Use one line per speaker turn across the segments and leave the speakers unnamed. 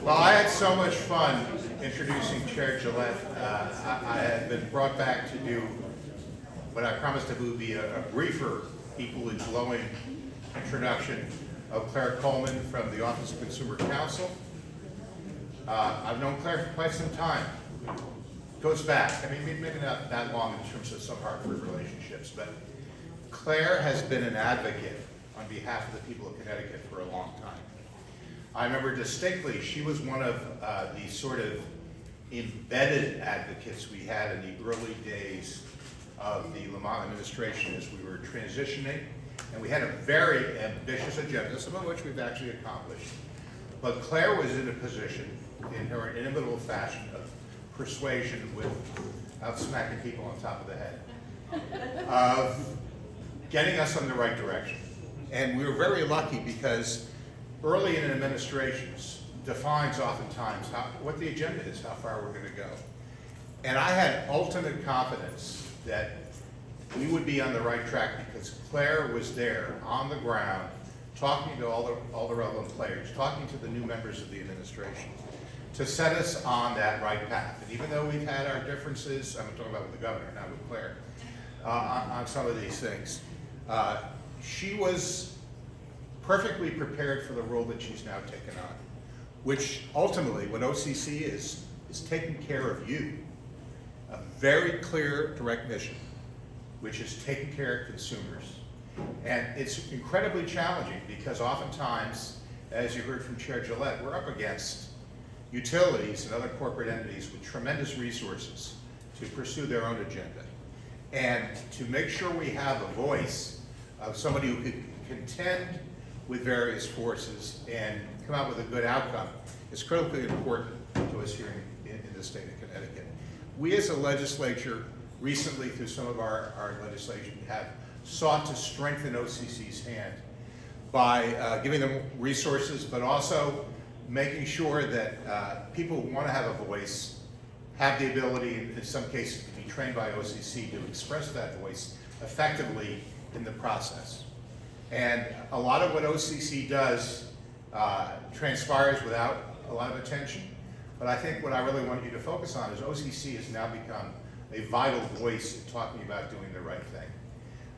Well, I had so much fun introducing Chair Gillette. I had been brought back to do what I promised to would be a briefer, equally glowing introduction of Claire Coleman from the Office of Consumer Counsel. I've known Claire for quite some time. Goes back, I mean, maybe not that long in terms of some Hartford relationships, but Claire has been an advocate on behalf of the people of Connecticut for a long time. I remember distinctly, she was one of the sort of embedded advocates we had in the early days of the Lamont administration as we were transitioning. And we had a very ambitious agenda, some of which we've actually accomplished. But Claire was in a position, in her inimitable fashion of persuasion without smacking people on top of the head, of getting us in the right direction. And we were very lucky because early in administrations defines oftentimes what the agenda is, how far we're going to go. And I had ultimate confidence that we would be on the right track because Claire was there on the ground talking to all the relevant players, talking to the new members of the administration to set us on that right path. And even though we've had our differences, I'm talking about with the governor, not with Claire, on some of these things, she was perfectly prepared for the role that she's now taken on, which ultimately, what OCC is taking care of you. A very clear, direct mission, which is taking care of consumers. And it's incredibly challenging because oftentimes, as you heard from Chair Gillette, we're up against utilities and other corporate entities with tremendous resources to pursue their own agenda. And to make sure we have a voice of somebody who could contend with various forces and come out with a good outcome is critically important to us here in the state of Connecticut. We as a legislature recently, through some of our legislation, have sought to strengthen OCC's hand by giving them resources, but also making sure that people who want to have a voice have the ability, in some cases, to be trained by OCC to express that voice effectively in the process. And a lot of what OCC does transpires without a lot of attention, but I think what I really want you to focus on is OCC has now become a vital voice in talking about doing the right thing.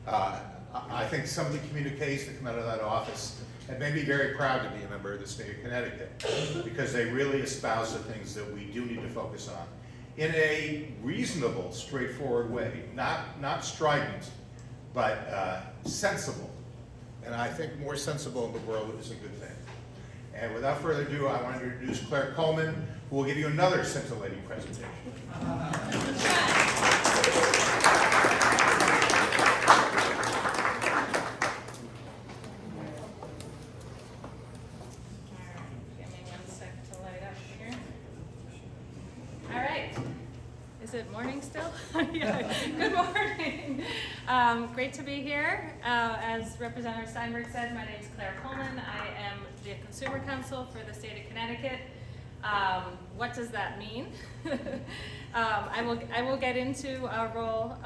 I think some of the communiques that come out of that office have made me very proud to be a member of the state of Connecticut because they really espouse the things that we do need to focus on in a reasonable, straightforward way, not strident, but sensible. And I think more sensible in the world is a good thing. And without further ado, I want to introduce Claire Coleman, who will give you another scintillating presentation.
Give me 1 sec to light up here. All right. Is it morning still? Yeah. Good morning. Great to be here. As Representative Steinberg said, my name is Claire Coleman. I am the Consumer Counsel for the state of Connecticut. What does that mean? I will get into our role.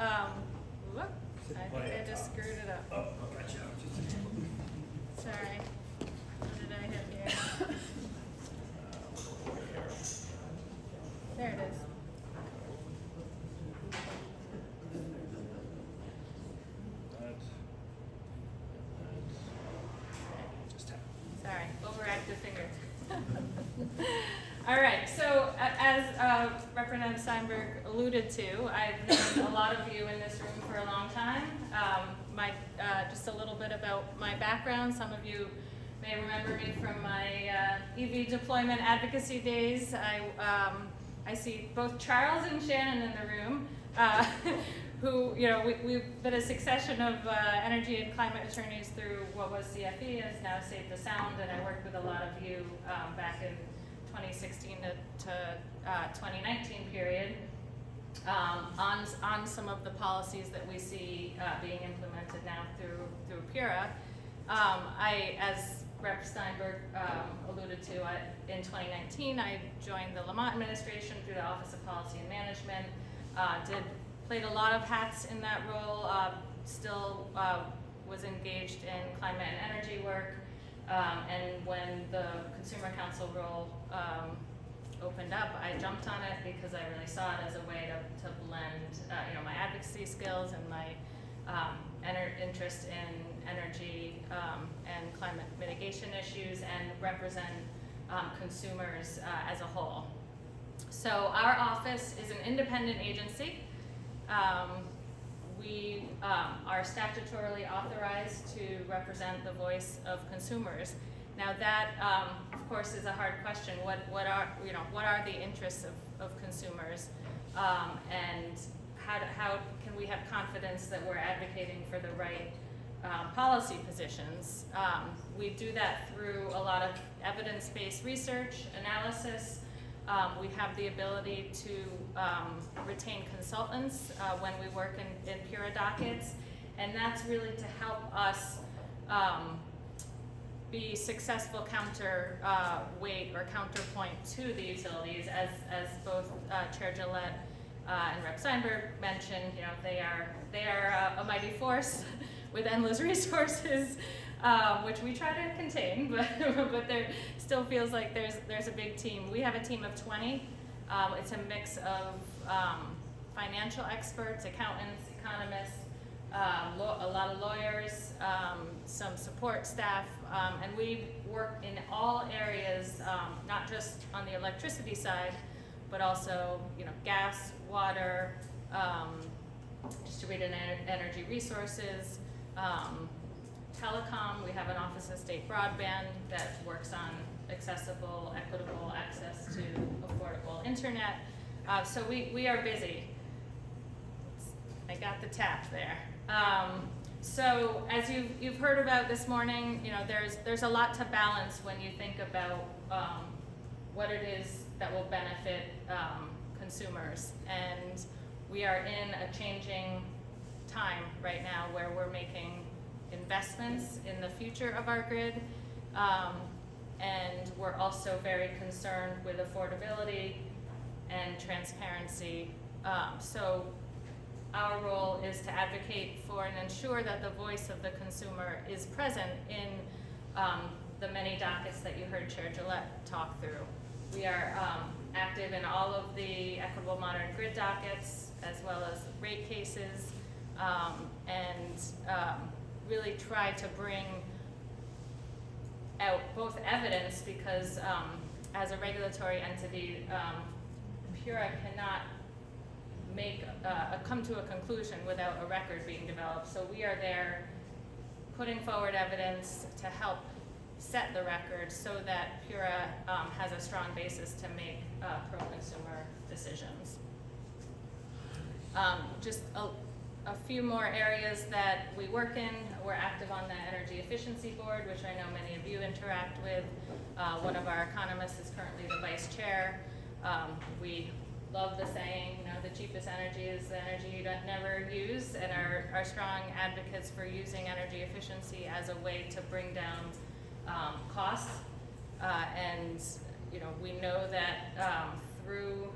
Whoop, I think I just screwed it up.
Oh, gotcha.
Sorry. What did I hit here? There it is. Sorry, overactive finger. All right, so as Representative Steinberg alluded to, I've known a lot of you in this room for a long time. Just a little bit about my background. Some of you may remember me from my EV deployment advocacy days. I see both Charles and Shannon in the room, who, we've been a succession of energy and climate attorneys through what was CFE, and is now Save the Sound, and I worked with a lot of you back in 2016 to 2019 period on some of the policies that we see being implemented now through PURA. As Rep. Steinberg alluded to, in 2019 I joined the Lamont administration through the Office of Policy and Management, played a lot of hats in that role, still was engaged in climate and energy work, and when the Consumer Counsel role opened up, I jumped on it because I really saw it as a way to blend, my advocacy skills and my interest in energy and climate mitigation issues and represent consumers as a whole. So our office is an independent agency. We are statutorily authorized to represent the voice of consumers. Now that, of course, is a hard question. What are the interests of consumers, and how can we have confidence that we're advocating for the right policy positions? We do that through a lot of evidence-based research, analysis. We have the ability to retain consultants when we work in PURA dockets, and that's really to help us be successful counterweight or counterpoint to the utilities, as both Chair Gillette and Rep. Steinberg mentioned. They are a mighty force with endless resources, which we try to contain, but there still feels like there's a big team. We have a team of 20. It's a mix of financial experts, accountants, economists, a lot of lawyers, some support staff, and we work in all areas, not just on the electricity side, but also gas, water, distributed energy resources, telecom. We have an Office of State Broadband that works on accessible, equitable access to affordable internet. So we are busy. I got the tap there. So as you've heard about this morning, there's a lot to balance when you think about what it is that will benefit consumers, and we are in a changing time right now where we're making investments in the future of our grid, and we're also very concerned with affordability and transparency. So our role is to advocate for and ensure that the voice of the consumer is present in the many dockets that you heard Chair Gillette talk through. We are active in all of the equitable modern grid dockets, as well as rate cases, and really try to bring out both evidence, because as a regulatory entity, PURA cannot come to a conclusion without a record being developed. So we are there putting forward evidence to help set the record so that PURA has a strong basis to make pro-consumer decisions. Just a few more areas that we work in. We're active on the Energy Efficiency Board, which I know many of you interact with. One of our economists is currently the vice chair. We love the saying, the cheapest energy is the energy you never use, and are strong advocates for using energy efficiency as a way to bring down costs. And we know that through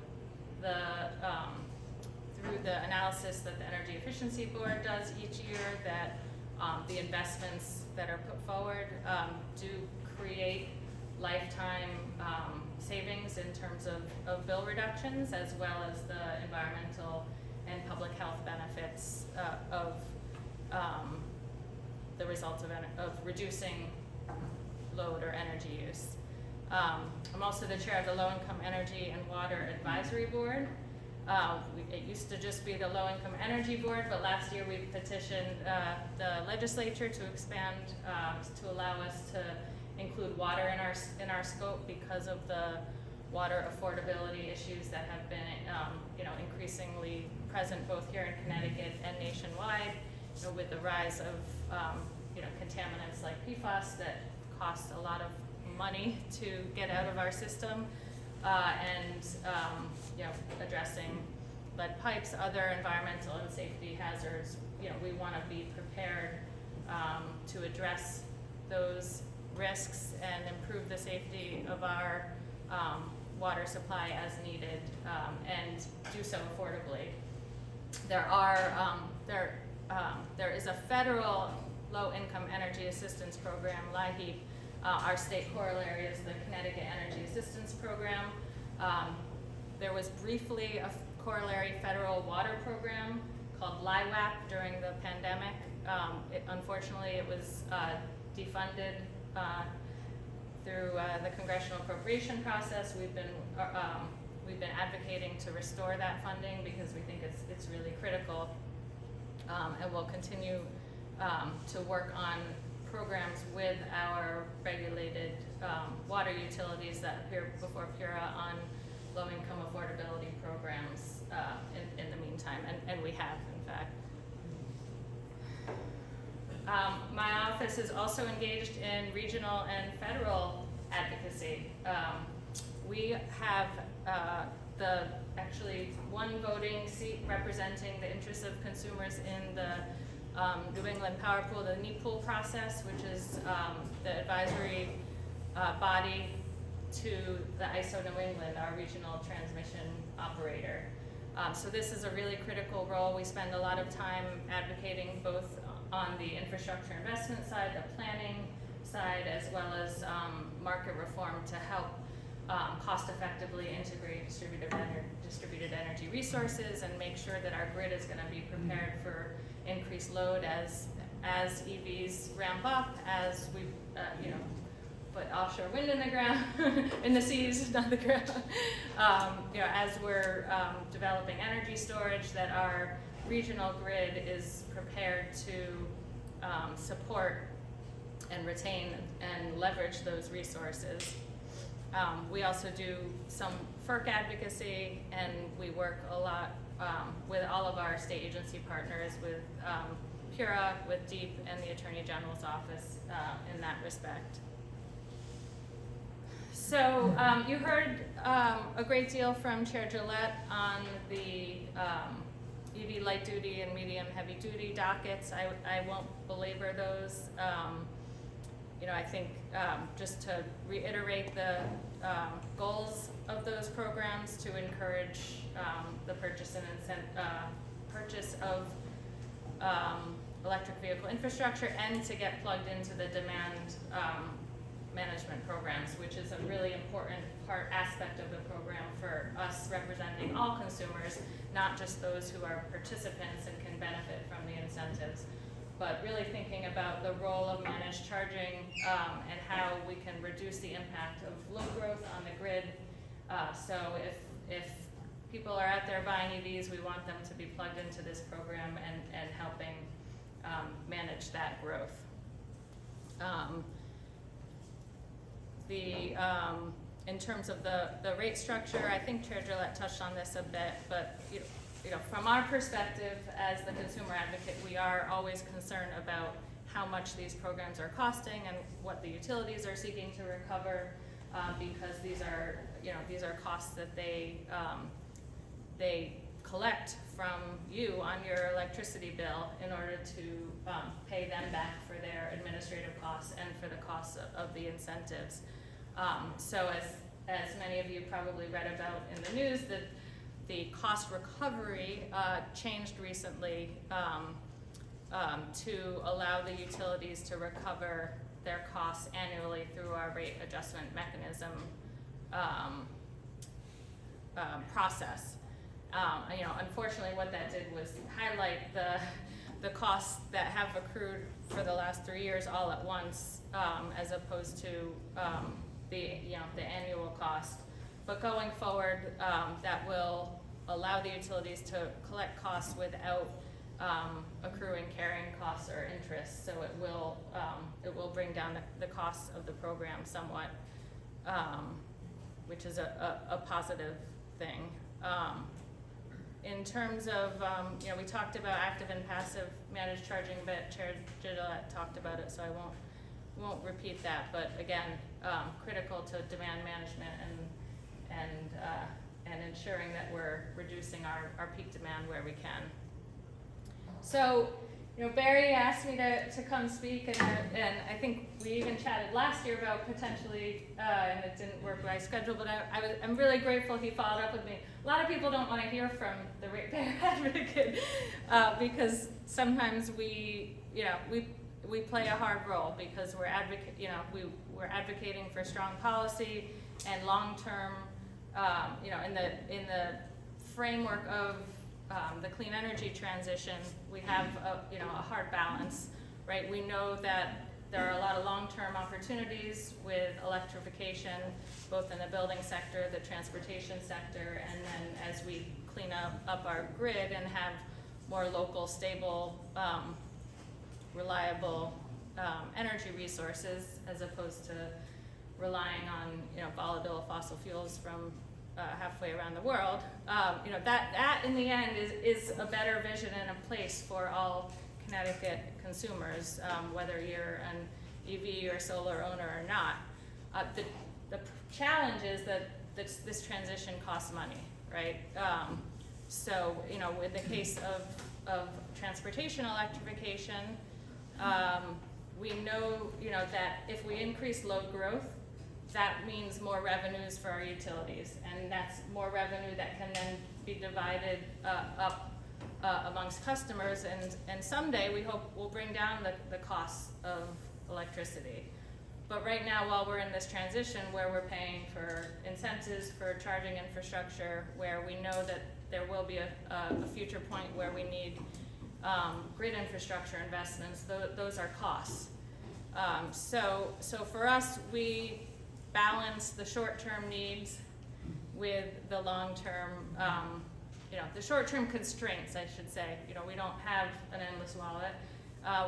the analysis that the Energy Efficiency Board does each year, that the investments that are put forward do create lifetime savings in terms of bill reductions, as well as the environmental and public health benefits of the results of reducing load or energy use. I'm also the chair of the Low Income Energy and Water Advisory Board. It used to just be the Low Income Energy Board, but last year we petitioned the legislature to expand to allow us to include water in our scope, because of the water affordability issues that have been increasingly present both here in Connecticut and nationwide, with the rise of contaminants like PFAS that cost a lot of money to get out of our system, and addressing lead pipes, other environmental and safety hazards. We want to be prepared to address those risks and improve the safety of our water supply as needed, and do so affordably. There is a federal low-income energy assistance program, LIHEAP, Our state corollary is the Connecticut Energy Assistance Program. There was briefly a corollary federal water program called LIWAP during the pandemic. Unfortunately, it was defunded through the congressional appropriation process. We've been advocating to restore that funding because we think it's really critical, and we'll continue to work on programs with our regulated water utilities that appear before PURA on low-income affordability programs in the meantime, and we have, in fact. My office is also engaged in regional and federal advocacy. We have actually one voting seat representing the interests of consumers in the New England Power Pool, the NEPOOL process, which is the advisory body to the ISO New England, our regional transmission operator. So this is a really critical role. We spend a lot of time advocating both on the infrastructure investment side, the planning side, as well as market reform to help cost effectively integrate distributed energy resources and make sure that our grid is going to be prepared for increased load as EVs ramp up, as we put offshore wind in the ground, in the seas, not the ground. As we're developing energy storage, that our regional grid is prepared to support and retain and leverage those resources. We also do some FERC advocacy, and we work a lot with all of our state agency partners, with PURA, with DEEP, and the Attorney General's office in that respect. So you heard a great deal from Chair Gillette on the EV light duty and medium heavy duty dockets. I won't belabor those. I think just to reiterate the goals of those programs, to encourage the purchase of electric vehicle infrastructure, and to get plugged into the demand management programs, which is a really important aspect of the program for us, representing all consumers, not just those who are participants and can benefit from the incentives, but really thinking about the role of managed charging and how we can reduce the impact of load growth on the grid. So if people are out there buying EVs, we want them to be plugged into this program and helping manage that growth. In terms of the rate structure, I think Chair Gillette touched on this a bit, but from our perspective as the consumer advocate, we are always concerned about how much these programs are costing and what the utilities are seeking to recover, because these are costs that they collect from you on your electricity bill in order to pay them back for their administrative costs and for the costs of the incentives. So as many of you probably read about in the news, that the cost recovery changed recently to allow the utilities to recover their costs annually through our rate adjustment mechanism process. Unfortunately, what that did was highlight the costs that have accrued for the last 3 years all at once, as opposed to the annual cost. But going forward, that will allow the utilities to collect costs without accruing carrying costs or interest. So it will bring down the costs of the program somewhat, which is a positive thing. In terms of, we talked about active and passive managed charging, but Chair Gillette talked about it, so I won't repeat that. But again, critical to demand management and ensuring that we're reducing our peak demand where we can. So, Barry asked me to come speak, and I think we even chatted last year about potentially, and it didn't work with my schedule, but I'm really grateful he followed up with me. A lot of people don't want to hear from the ratepayer advocate because sometimes we we play a hard role because we're advocating for strong policy and long-term, in the framework of the clean energy transition, we have a hard balance, right? We know that there are a lot of long-term opportunities with electrification, both in the building sector, the transportation sector, and then as we clean up our grid and have more local, stable, reliable energy resources, as opposed to relying on volatile fossil fuels from halfway around the world. That in the end is a better vision and a place for all Connecticut consumers, whether you're an EV or solar owner or not. The challenge is that this transition costs money, right? So, in the case of transportation electrification, we know, that if we increase load growth, that means more revenues for our utilities, and that's more revenue that can then be divided up amongst customers, and someday we hope will bring down the costs of electricity. But right now, while we're in this transition where we're paying for incentives for charging infrastructure, where we know that there will be a future point where we need grid infrastructure investments, those are costs. So for us, we balance the short-term needs with the long-term, the short-term constraints, I should say. We don't have an endless wallet,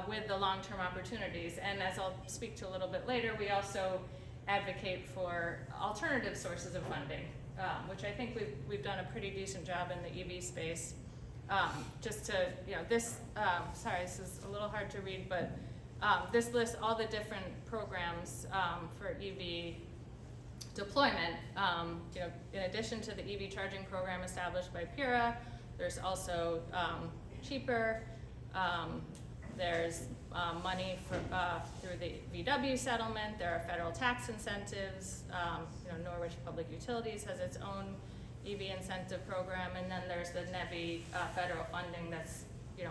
with the long-term opportunities. And as I'll speak to a little bit later, we also advocate for alternative sources of funding, which I think we've done a pretty decent job in the EV space. Just to, this is a little hard to read, but this lists all the different programs for EV deployment. In addition to the EV charging program established by PURA, there's also cheaper. There's money through the VW settlement. There are federal tax incentives. Norwich Public Utilities has its own EV incentive program, and then there's the NEVI federal funding that's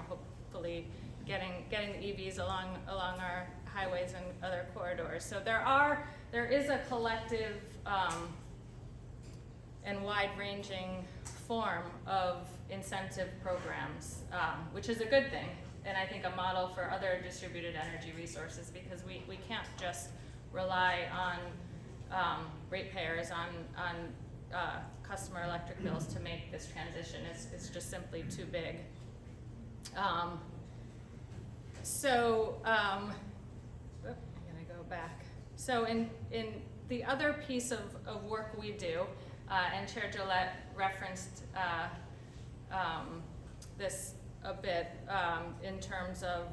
hopefully getting the EVs along our highways and other corridors. So there is a collective and wide-ranging form of incentive programs, which is a good thing, and I think a model for other distributed energy resources, because we can't just rely on ratepayers, on customer electric bills to make this transition. It's just simply too big. I'm gonna go back. So in the other piece of work we do, and Chair Gillette referenced this a bit in terms of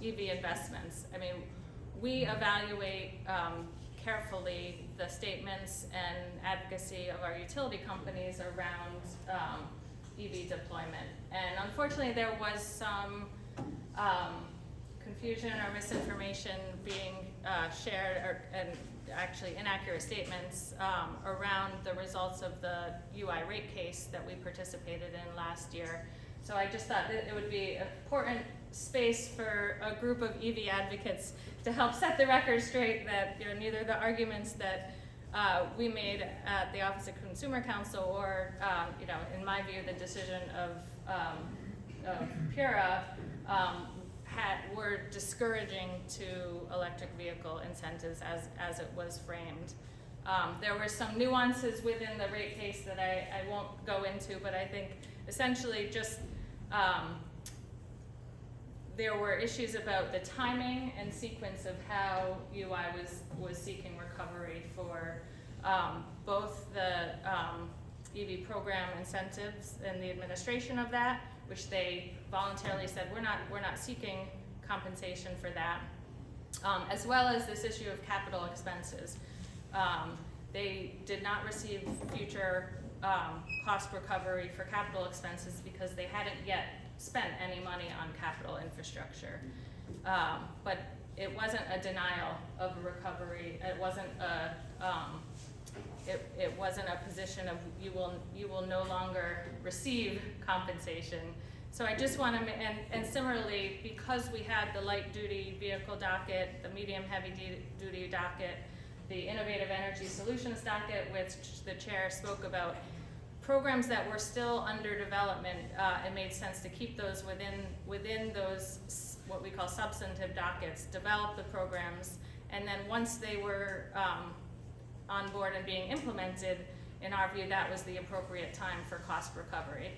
EV investments. I mean, we evaluate carefully the statements and advocacy of our utility companies around EV deployment. And unfortunately, there was some confusion or misinformation being shared, and actually inaccurate statements around the results of the UI rate case that we participated in last year. So I just thought that it would be an important space for a group of EV advocates to help set the record straight that neither the arguments that we made at the Office of Consumer Counsel or in my view the decision of PURA were discouraging to electric vehicle incentives as it was framed. There were some nuances within the rate case that I won't go into, but I think essentially just there were issues about the timing and sequence of how UI was seeking recovery for both the EV program incentives and the administration of that, which they voluntarily said we're not seeking compensation for that, as well as this issue of capital expenses. They did not receive future cost recovery for capital expenses because they hadn't yet spent any money on capital infrastructure. But it wasn't a denial of recovery. It wasn't a position of you will no longer receive compensation. So I just want to, and similarly, because we had the light duty vehicle docket, the medium heavy duty docket, the innovative energy solutions docket, which the chair spoke about, programs that were still under development, it made sense to keep those within those what we call substantive dockets, develop the programs, and then once they were on board and being implemented, in our view, that was the appropriate time for cost recovery.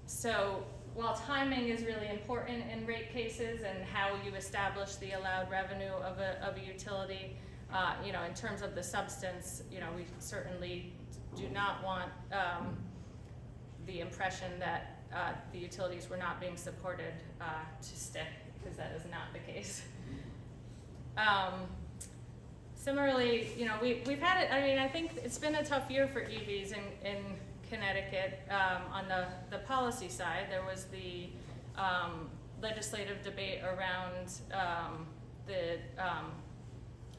So while timing is really important in rate cases and how you establish the allowed revenue of a utility, you know, in terms of the substance, you know, we certainly do not want the impression that the utilities were not being supported to stick, because that is not the case. Similarly, you know, we've had it, I mean, I think it's been a tough year for EVs in Connecticut. On the policy side, there was the legislative debate around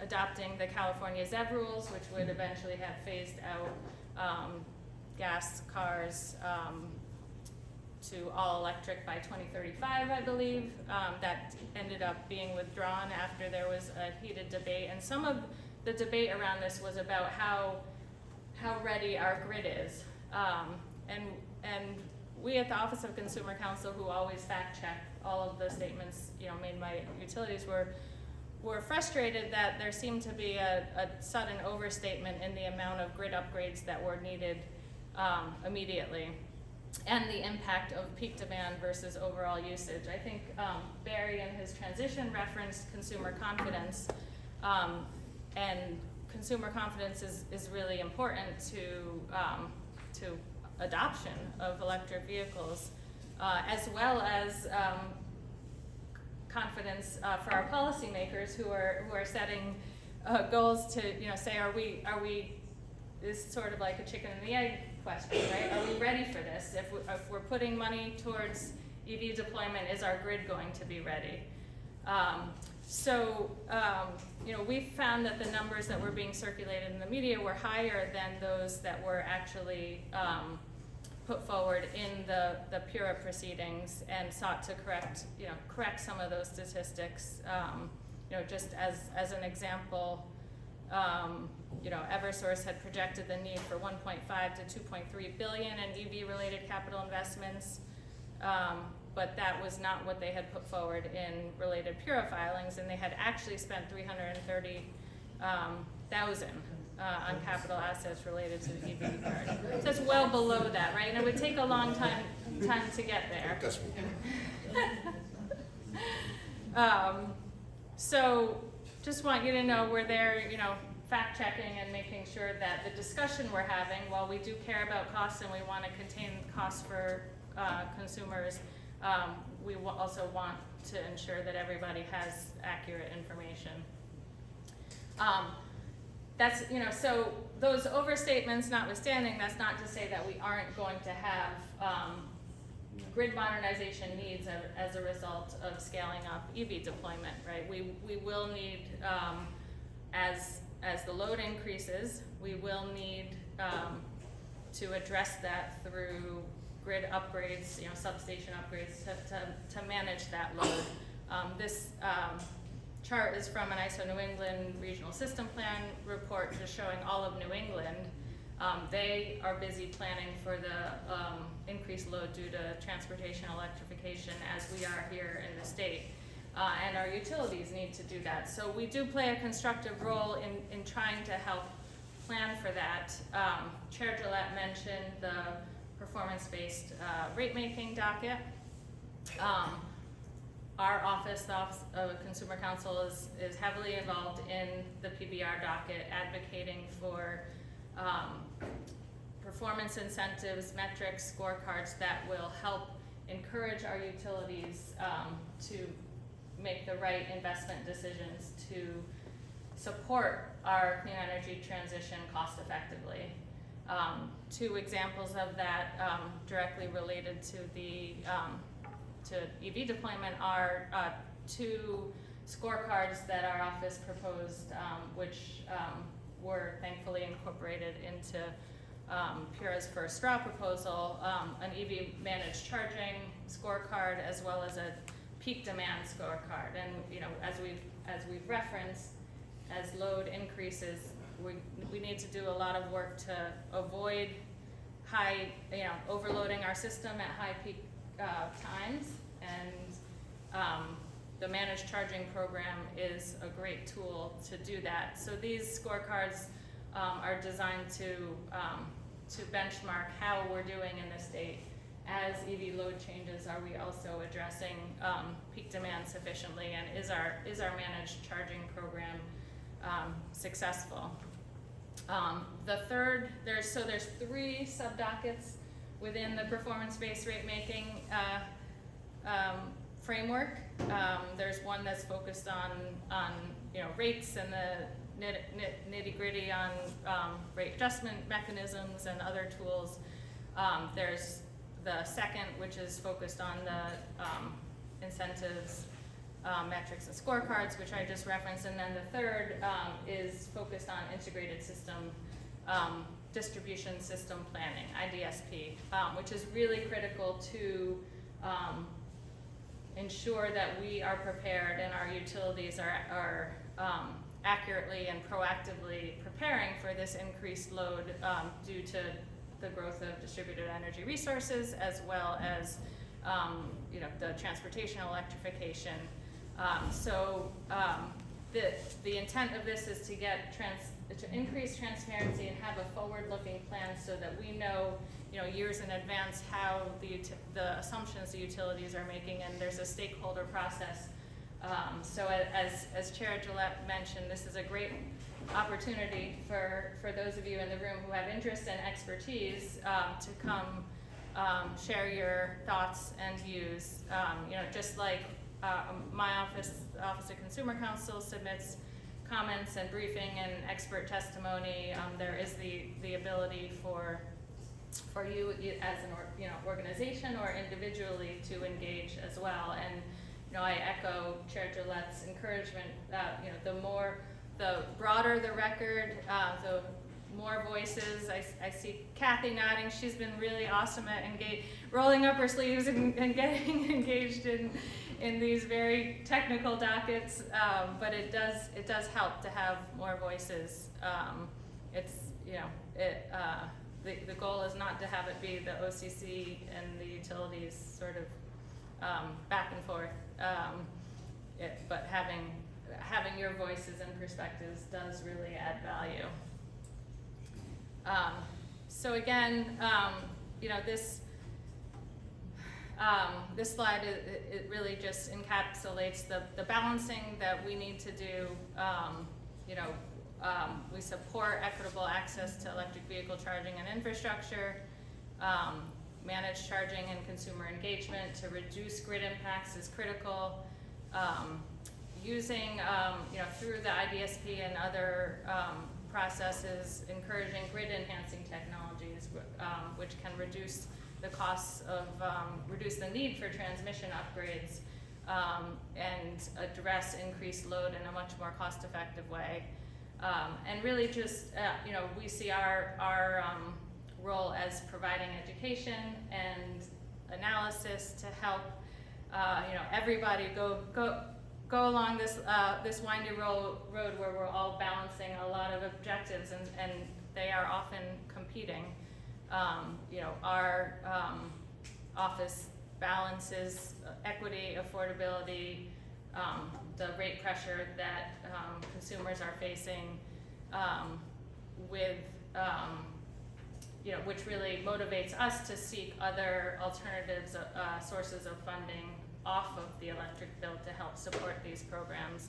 adopting the California ZEV rules, which would eventually have phased out gas cars to all electric by 2035, I believe. That ended up being withdrawn after there was a heated debate, and some of the debate around this was about how ready our grid is. And we at the Office of Consumer Counsel, who always fact check all of the statements, you know, made by utilities, were frustrated that there seemed to be a sudden overstatement in the amount of grid upgrades that were needed immediately, and the impact of peak demand versus overall usage. I think Barry in his transition referenced consumer confidence, and consumer confidence is really important to adoption of electric vehicles, as well as confidence for our policymakers who are setting goals to, you know, say, are we this is sort of like a chicken and the egg question, right? Are we ready for this? If we're putting money towards EV deployment, is our grid going to be ready? You know, we found that the numbers that were being circulated in the media were higher than those that were actually put forward in the PURA proceedings, and sought to correct some of those statistics. You know, just as an example, you know, Eversource had projected the need for 1.5 to 2.3 billion in EV-related capital investments, but that was not what they had put forward in related PURA filings, and they had actually spent 330,000 on capital assets related to the EV card. So it's well below that, right? And it would take a long time to get there. So just want you to know we're there, you know, fact checking and making sure that the discussion we're having, while we do care about costs and we want to contain costs for consumers, we also want to ensure that everybody has accurate information. That's, you know, so those overstatements notwithstanding, that's not to say that we aren't going to have grid modernization needs as a result of scaling up EV deployment, right? We will need, as the load increases, we will need to address that through grid upgrades, you know, substation upgrades to manage that load. This chart is from an ISO New England Regional System Plan report just showing all of New England. They are busy planning for the increased load due to transportation electrification, as we are here in the state. And our utilities need to do that. So we do play a constructive role in trying to help plan for that. Chair Gillette mentioned the performance-based rate-making docket. Our office, the Office of Consumer Counsel, is heavily involved in the PBR docket, advocating for performance incentives, metrics, scorecards that will help encourage our utilities to make the right investment decisions to support our clean energy transition cost effectively. Two examples of that directly related to the to EV deployment are two scorecards that our office proposed, which were thankfully incorporated into Pura's first straw proposal, an EV managed charging scorecard, as well as a peak demand scorecard. And as we've referenced, as load increases, we need to do a lot of work to avoid overloading our system at high peak times, and the managed charging program is a great tool to do that. So these scorecards are designed to benchmark how we're doing in the state. As EV load changes, are we also addressing peak demand sufficiently, and is our managed charging program successful? The third, there's 3 sub-dockets within the performance-based rate making framework. There's one that's focused on rates and the nitty-gritty on rate adjustment mechanisms and other tools. There's the second, which is focused on the incentives, metrics, and scorecards, which I just referenced, and then the third is focused on integrated system distribution system planning, IDSP, which is really critical to ensure that we are prepared and our utilities are accurately and proactively preparing for this increased load due to the growth of distributed energy resources, as well as the transportation electrification. The intent of this is to increase transparency and have a forward-looking plan so that we know, years in advance how the assumptions the utilities are making, and there's a stakeholder process. So as Chair Gillette mentioned, this is a great opportunity for those of you in the room who have interest and expertise to come share your thoughts and views. Just like my office, the Office of Consumer Counsel, submits comments and briefing and expert testimony, there is the ability for you as an organization or individually to engage as well. And I echo Chair Gillette's encouragement that the broader the record, the more voices. I see Kathy nodding. She's been really awesome at rolling up her sleeves and getting engaged in these very technical dockets. But it does help to have more voices. The goal is not to have it be the OCC and the utilities sort of back and forth, but having your voices and perspectives does really add value. So again, this slide, it really just encapsulates the balancing that we need to do. We support equitable access to electric vehicle charging and infrastructure, managed charging and consumer engagement to reduce grid impacts is critical. Using, through the IDSP and other processes, encouraging grid enhancing technologies, which can reduce the costs of, reduce the need for transmission upgrades, and address increased load in a much more cost-effective way. And really just, we see our role as providing education and analysis to help, everybody go along this windy road where we're all balancing a lot of objectives, and they are often competing. Our office balances equity, affordability, the rate pressure that consumers are facing, with which really motivates us to seek other alternatives, sources of funding off of the electric bill to help support these programs.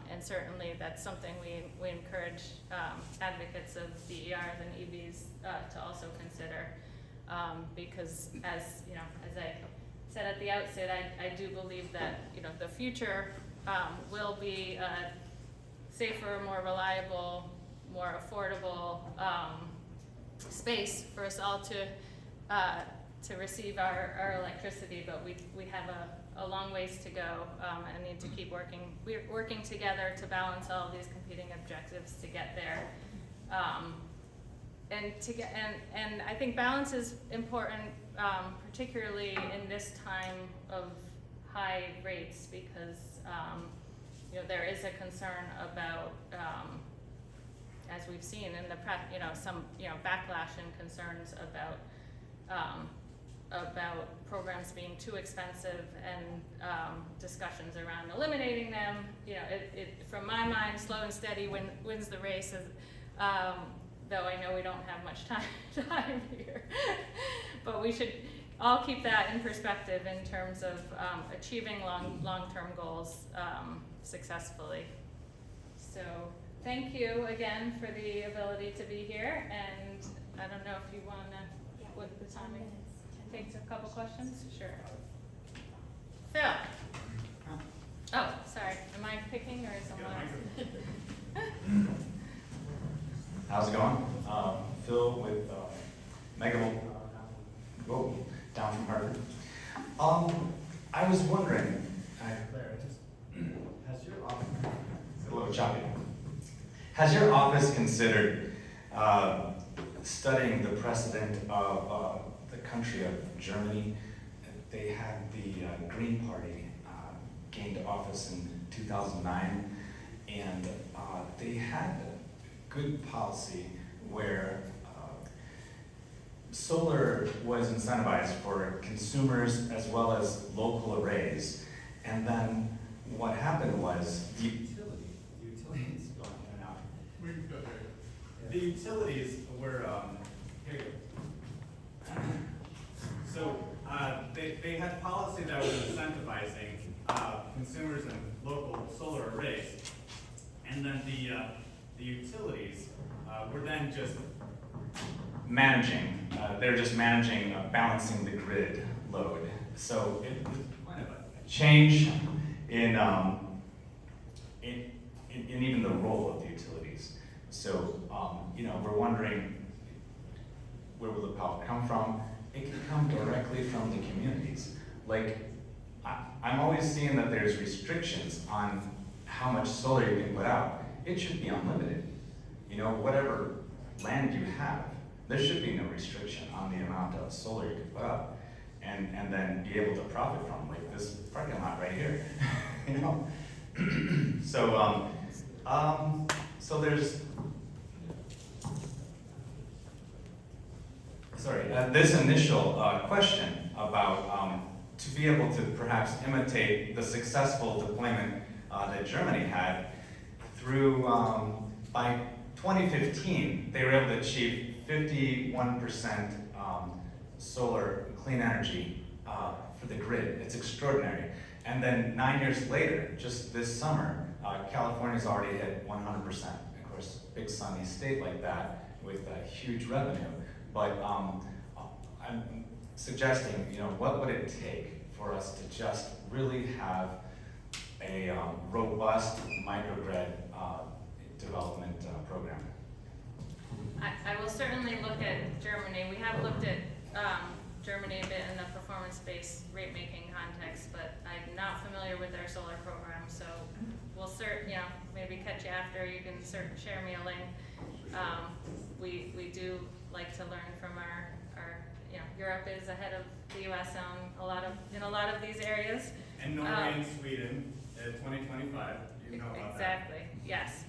And certainly that's something we encourage advocates of DERs and EVs to also consider, because as I said at the outset, I do believe that the future will be a safer, more reliable, more affordable space for us all to receive our electricity, but we have a long ways to go, and need to keep working together to balance all of these competing objectives to get there. and I think balance is important, particularly in this time of high rates, because there is a concern about, as we've seen in the press, some backlash and concerns about programs being too expensive, and discussions around eliminating them. From my mind, slow and steady wins the race. Though I know we don't have much time here, but we should all keep that in perspective in terms of achieving long-term goals successfully. So thank you again for the ability to be here, and I don't know if you want to, what the timing, take a couple questions? Sure. Phil. Oh, sorry, am I picking or is someone else?
How's it going? Phil with Mega down from Harvard. I was wondering, has your office, it's a little choppy. Has your office considered studying the precedent of the country of Germany? They had the Green Party gained office in 2009, and they had good policy where solar was incentivized for consumers as well as local arrays. And then what happened was the utilities going in and out. The utilities were here you go. So they had policy that was incentivizing consumers and local solar arrays, and then the utilities were then just managing, they're just managing, balancing the grid load. So it was kind of a change in even the role of the utilities. So, we're wondering, where will the power come from? It can come directly from the communities. Like, I'm always seeing that there's restrictions on how much solar you can put out. It should be unlimited. Whatever land you have, there should be no restriction on the amount of solar you can put up, and then be able to profit from, like this parking lot right here. So there's this initial question about to be able to perhaps imitate the successful deployment that Germany had through by 2015, they were able to achieve 51% solar clean energy for the grid. It's extraordinary. And then 9 years later, just this summer, California's already hit 100%. Of course, big sunny state like that with huge revenue. But I'm suggesting, what would it take for us to just really have a robust microgrid development program?
I will certainly look at Germany. We have looked at Germany a bit in the performance-based rate-making context, but I'm not familiar with their solar program, so we'll maybe catch you after. You can share me a link. We do like to learn from our Europe is ahead of the US in a lot of these areas.
And Norway and Sweden at 2025, you know about
exactly, that. Yes.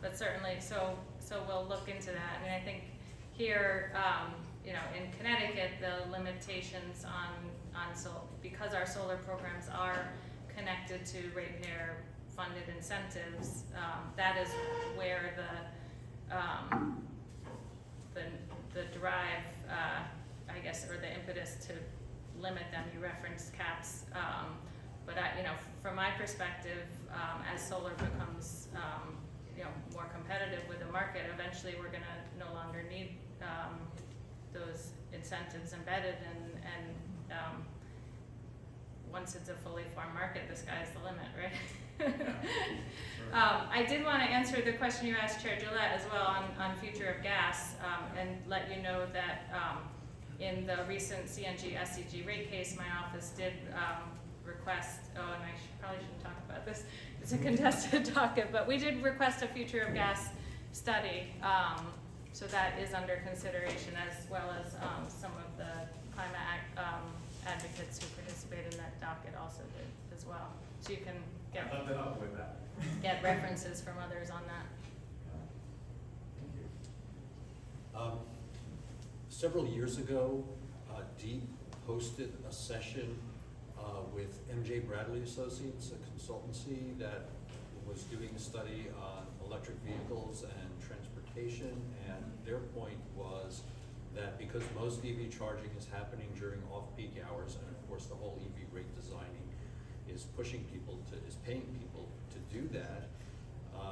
But certainly, so we'll look into that. I mean, I think here, in Connecticut, the limitations because our solar programs are connected to ratepayer funded incentives, that is where the drive, I guess, or the impetus to limit them. You referenced caps, but from my perspective, as solar becomes more competitive with the market, eventually we're going to no longer need those incentives embedded, and once it's a fully formed market, the sky's the limit, right? I did want to answer the question you asked Chair Gillette as well on future of gas, and let you know that in the recent CNG SCG rate case, my office did request, and I probably shouldn't talk about this, it's a contested docket, but we did request a future of gas study So that is under consideration, as well as some of the advocates who participated in that docket also did as well. So you can
I'd love to help with that.
get references from others on that.
Thank you.
Several years ago, Deep hosted a session with MJ Bradley Associates, a consultancy that was doing a study on electric vehicles and transportation, and their point was that because most EV charging is happening during off-peak hours, and of course the whole EV rate designing is paying people to do that,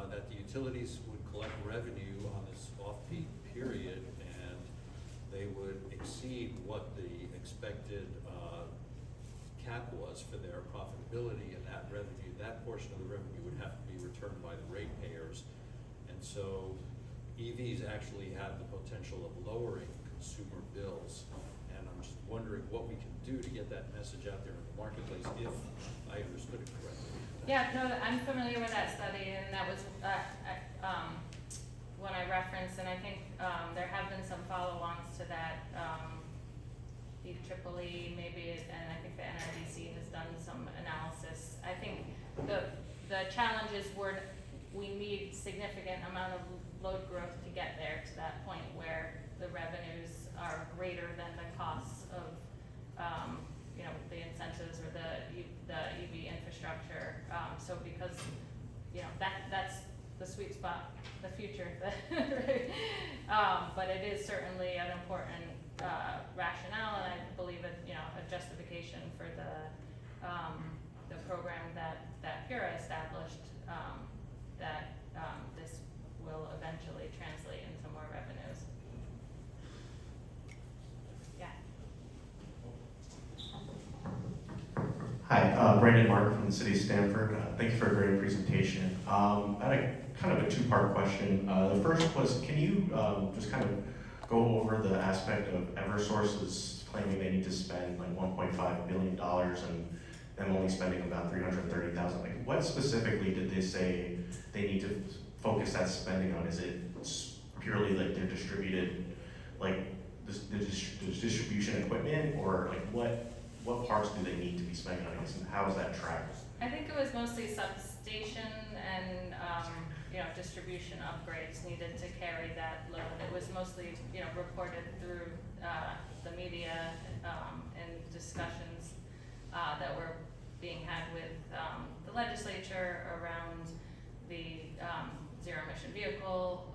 that the utilities would collect revenue on this off-peak period, and they would exceed what the expected cap was for their profitability, and that revenue, that portion of the revenue would have to be returned by the ratepayers. And so EVs actually have the potential of lowering consumer bills. And I'm just wondering what we can do to get that message out there in the marketplace, if I understood it correctly.
Yeah, no, I'm familiar with that study, and that was one I referenced, and I think there have been some follow-ons to that. EEEE maybe, and I think the NRDC has done some analysis. I think the challenge is we need significant amount of load growth to get there to that point where the revenues are greater than the costs of the incentives or the EV infrastructure. So because that's the sweet spot, the future. But it is certainly an important rationale, and I believe it, a justification for the program that Pura established, that this will eventually translate into more revenues. Yeah.
Hi, Brandon Mark from the City of Stamford. Thank you for a great presentation. I had a kind of a two-part question. The first was, can you just kind of go over the aspect of Eversource's claiming they need to spend like $1.5 billion and them only spending about $330,000? Like, what specifically did they say they need to focus that spending on? Is it purely like their distributed, like the distribution equipment, or like what parts do they need to be spending on this, and how is that tracked?
I think it was mostly substation and distribution upgrades needed to carry that load. It was mostly reported through the media and discussions that were being had with the legislature around the zero emission vehicle,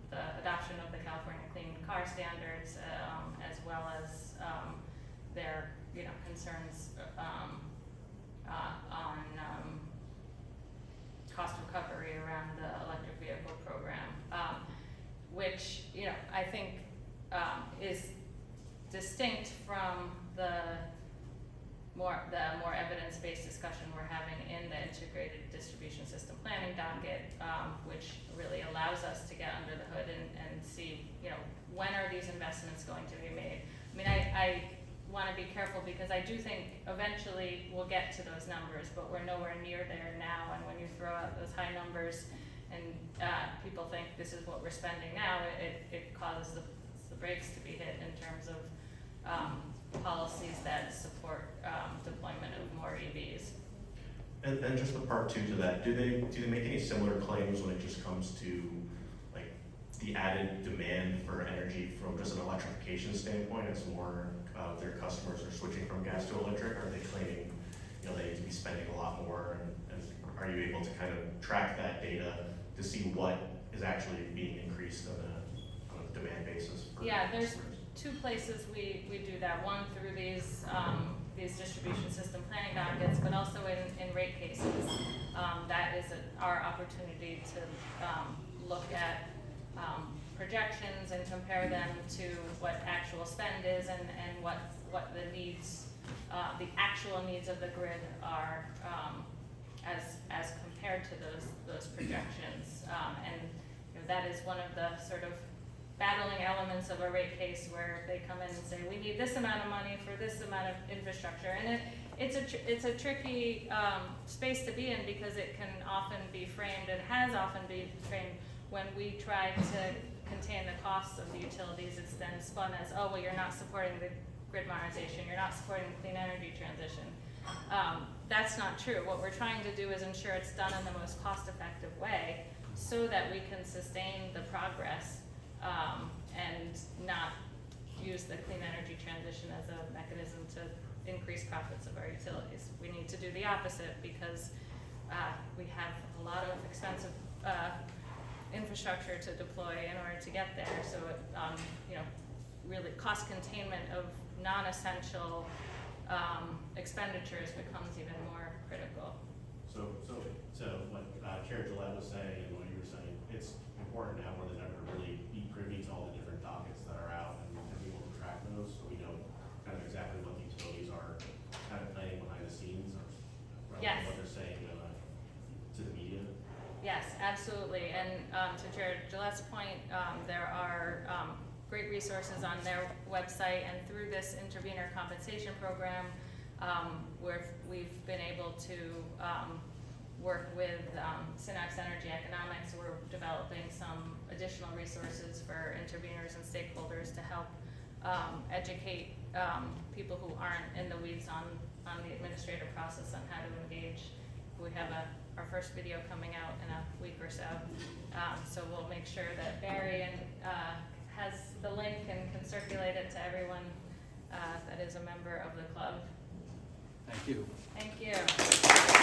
the adoption of the California Clean Car Standards, as well as their concerns on cost recovery around the electric vehicle program, which I think is distinct from the more evidence-based discussion we're having in the integrated distribution system planning docket, which really allows us to get under the hood and see when are these investments going to be made. I mean, I want to be careful because I do think eventually we'll get to those numbers, but we're nowhere near there now. And when you throw out those high numbers and people think this is what we're spending now, it causes the brakes to be hit in terms of policies that support deployment of more EVs.
And just the part two to that, do they make any similar claims when it just comes to like the added demand for energy from just an electrification standpoint, as more of their customers are switching from gas to electric? Are they claiming they need to be spending a lot more, and are you able to kind of track that data to see what is actually being increased on a demand basis for
There's
customers?
two places we do that. One through these distribution system planning dockets, but also in rate cases. That is our opportunity to look at projections and compare them to what actual spend is and what the needs, the actual needs of the grid are as compared to those projections. And that is one of the sort of battling elements of a rate case where they come in and say, we need this amount of money for this amount of infrastructure. And it's a tricky space to be in, because it can often be framed, and has often been framed, when we try to contain the costs of the utilities, it's then spun as, oh, well, you're not supporting the grid modernization, you're not supporting the clean energy transition. That's not true. What we're trying to do is ensure it's done in the most cost-effective way so that we can sustain the progress and not use the clean energy transition as a mechanism to increase profits of our utilities. We need to do the opposite because we have a lot of expensive infrastructure to deploy in order to get there. So, really cost containment of non-essential expenditures becomes even more critical.
So what Chair Gillette was saying and what you were saying, it's important now more than ever to really be privy to all the different dockets that are out and be able to track those so we know kind of exactly what the utilities are kind of playing behind the scenes or
Yes.
what they're saying to the media.
Yes, absolutely. And to Chair Gillette's point, there are great resources on their website, and through this intervenor compensation program, where we've been able to work with Synax Energy Economics. We're developing some additional resources for intervenors and stakeholders to help educate people who aren't in the weeds on the administrative process on how to engage. We have our first video coming out in a week or so. So we'll make sure that Barry has the link and can circulate it to everyone that is a member of the club.
Thank you.
Thank you.